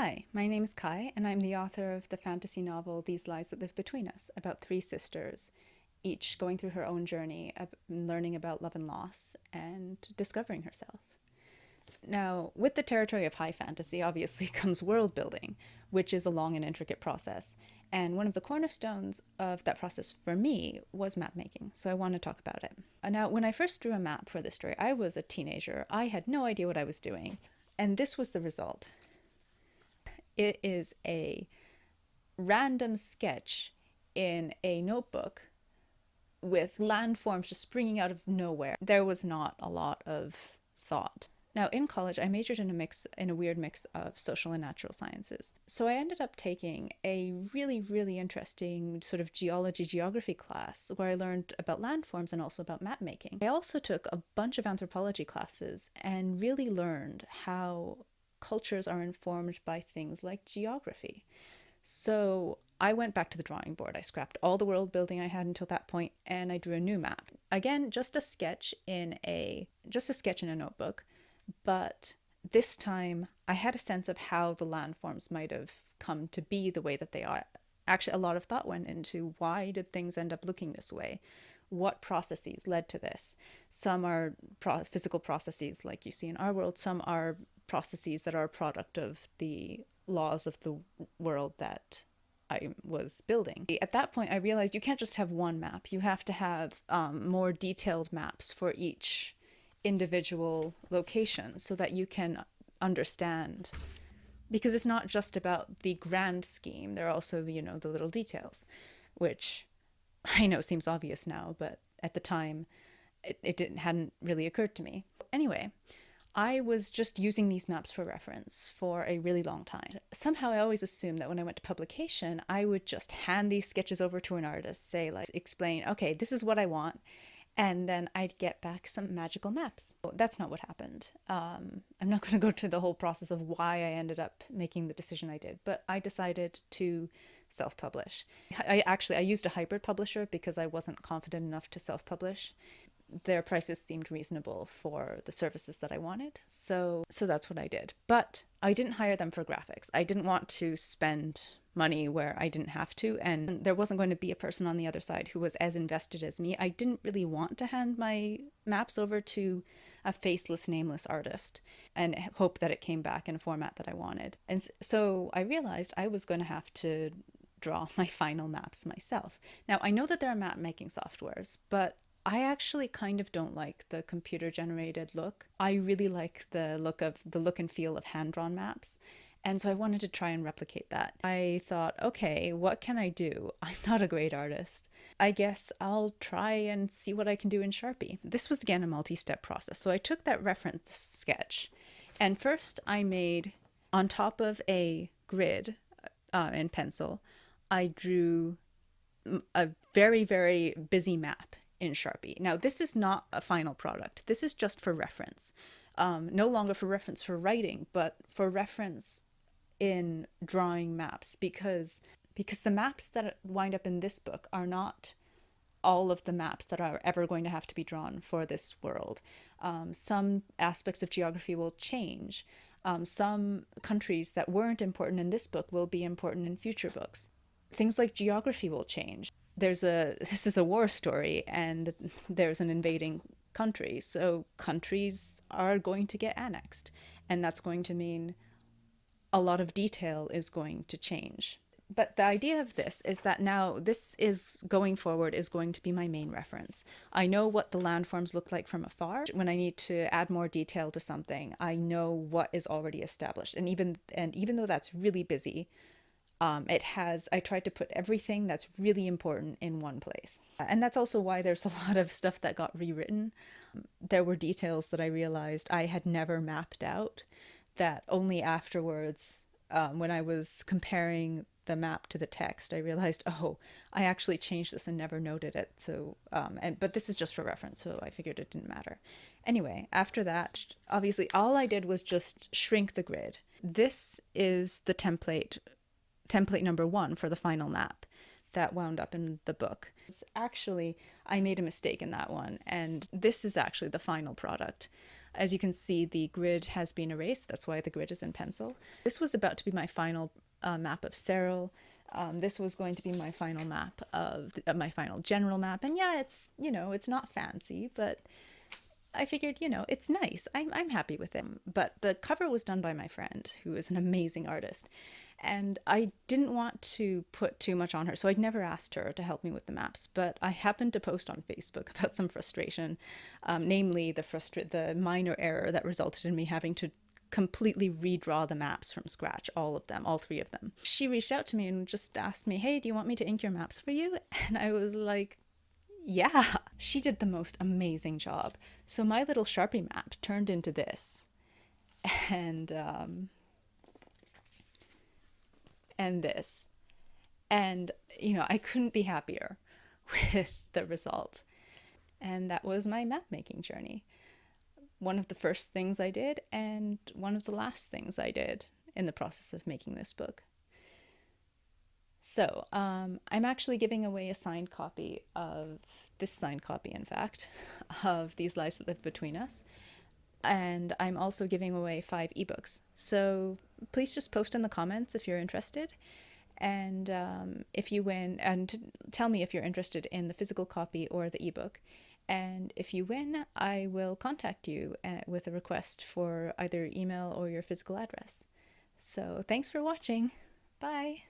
Hi, my name is Kai, and I'm the author of the fantasy novel These Lies That Live Between Us, about three sisters, each going through her own journey of learning about love and loss and discovering herself. Now, with the territory of high fantasy, obviously comes world building, which is a long and intricate process. And one of the cornerstones of that process for me was map making, so I want to talk about it. Now, when I first drew a map for this story, I was a teenager. I had no idea what I was doing, and this was the result. It is a random sketch in a notebook with landforms just springing out of nowhere. There was not a lot of thought. Now, in college, I majored in a weird mix of social and natural sciences. So I ended up taking a really, really interesting sort of geography class where I learned about landforms and also about map making. I also took a bunch of anthropology classes and really learned how cultures are informed by things like geography. So I went back to the drawing board. I scrapped all the world building I had until that point, and I drew a new map. Again, just a sketch in a notebook, but this time I had a sense of how the landforms might have come to be the way that they are. Actually, a lot of thought went into why did things end up looking this way? What processes led to this? Some are physical processes like you see in our world. Some are processes that are a product of the laws of the world that I was building. At that point, I realized you can't just have one map. You have to have more detailed maps for each individual location so that you can understand. Because it's not just about the grand scheme. There are also, the little details, which I know seems obvious now, but at the time, hadn't really occurred to me. Anyway, I was just using these maps for reference for a really long time. Somehow I always assumed that when I went to publication, I would just hand these sketches over to an artist, say, explain, okay, this is what I want, and then I'd get back some magical maps. That's not what happened. I'm not going to go to the whole process of why I ended up making the decision I did, but I decided to self-publish. I used a hybrid publisher because I wasn't confident enough to self-publish. Their prices seemed reasonable for the services that I wanted. So that's what I did. But I didn't hire them for graphics. I didn't want to spend money where I didn't have to, and there wasn't going to be a person on the other side who was as invested as me. I didn't really want to hand my maps over to a faceless, nameless artist and hope that it came back in a format that I wanted. And so I realized I was going to have to draw my final maps myself. Now, I know that there are map making softwares, but I actually kind of don't like the computer generated look. I really like the look and feel of hand-drawn maps. And so I wanted to try and replicate that. I thought, okay, what can I do? I'm not a great artist. I guess I'll try and see what I can do in Sharpie. This was again a multi-step process. So I took that reference sketch, and first I made, on top of a grid in pencil, I drew a very, very busy map in Sharpie. Now, this is not a final product. This is just for reference. No longer for reference for writing, but for reference in drawing maps, because the maps that wind up in this book are not all of the maps that are ever going to have to be drawn for this world. Some aspects of geography will change. Some countries that weren't important in this book will be important in future books. Things like geography will change. This is a war story, and there's an invading country, so countries are going to get annexed, and that's going to mean a lot of detail is going to change. But the idea of this is that now this is going forward is going to be my main reference. I know what the landforms look like from afar. When I need to add more detail to something, I know what is already established, and even though that's really busy, I tried to put everything that's really important in one place. And that's also why there's a lot of stuff that got rewritten. There were details that I realized I had never mapped out, that only afterwards, when I was comparing the map to the text, I realized, oh, I actually changed this and never noted it. So, but this is just for reference, so I figured it didn't matter. Anyway, after that, obviously all I did was just shrink the grid. This is the template number 1 for the final map that wound up in the book. Actually, I made a mistake in that one, and this is actually the final product. As you can see, the grid has been erased. That's why the grid is in pencil. This was about to be my final map of Cyril. This was going to be my final map of my final general map. And yeah, it's, you know, it's not fancy, but I figured, you know, it's nice. I'm happy with it. But the cover was done by my friend, who is an amazing artist. And I didn't want to put too much on her, so I'd never asked her to help me with the maps. But I happened to post on Facebook about some frustration, namely the minor error that resulted in me having to completely redraw the maps from scratch, all of them, all three of them. She reached out to me and just asked me, hey, do you want me to ink your maps for you? And I was like, yeah. She did the most amazing job. So my little Sharpie map turned into this. And this. And, you know, I couldn't be happier with the result. And that was my map making journey. One of the first things I did, and one of the last things I did in the process of making this book. So, I'm actually giving away a signed copy of this signed copy, in fact, of These Lies That Live Between Us. And I'm also giving away 5 ebooks. So please just post in the comments if you're interested. And if you win, and tell me if you're interested in the physical copy or the ebook. And if you win, I will contact you with a request for either email or your physical address. So thanks for watching. Bye.